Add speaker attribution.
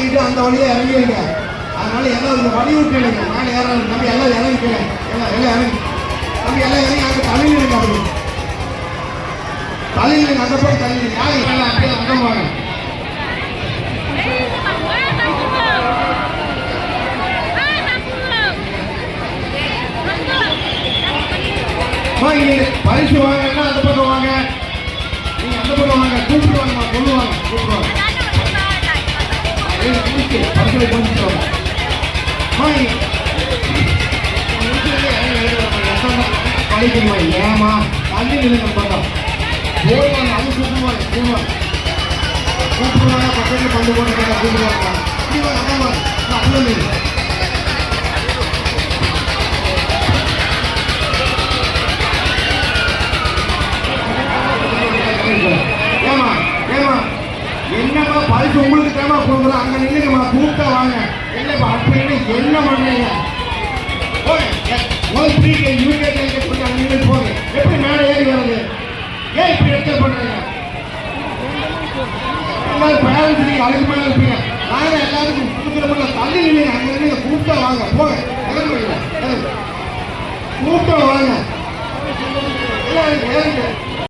Speaker 1: வாங்கிட்டு அந்த வழியே இறங்கிடுங்க. அதனால எல்லாம் இந்த வழி விட்டுருங்க. மேலே ஏறாது நம்பி எல்லாம் இறங்கிக்கிறேன். எல்லாம் இறங்கி நம்பி எல்லாம் இறங்கி அங்கே தள்ளிடுங்க. அப்படி தள்ளிடுங்க. அந்த போய் தள்ளிடுங்க. யாரும் எல்லாம் அப்படியே அங்கே வாங்க. பரிசு வாங்கன்னா அந்த பக்கம் வாங்க. நீங்க அந்த பக்கம் வாங்க. கூப்பிட்டு வாங்கம்மா. சொல்லுவாங்க கூப்பிடுவாங்க. பரிசுகளை கொஞ்சிட்டு வாங்க. படிக்கணுமா ஏமா தள்ளி நிலைங்க பார்த்தோம் போடுவாங்க. அது கூப்பிடுவாங்க கூப்பிடுவாங்க. பக்கத்தில் பந்து போட்டு கூப்பிடுவாங்க. அப்படி வாங்க அப்படி என்னமா பரிசு உங்களுக்கு தேவை கொடுக்குறோம். அங்க நின்னுங்கம்மா. கூப்பிட்டா வாங்க. என்னப்பா அப்படின்னு என்ன பண்றீங்க? எப்படி மேலே ஏறி வருது? ஏன் இப்படி எடுத்து பண்றீங்க? பேரண்ட்ஸ் நீங்க அதுக்கு மேல இருப்பீங்க. நாங்க எல்லாருக்கும் கொடுக்குற தள்ளி நிலைங்க. அங்க நின்று கூப்பிட்டா வாங்க. போங்க கூப்பிட்டா வாங்க.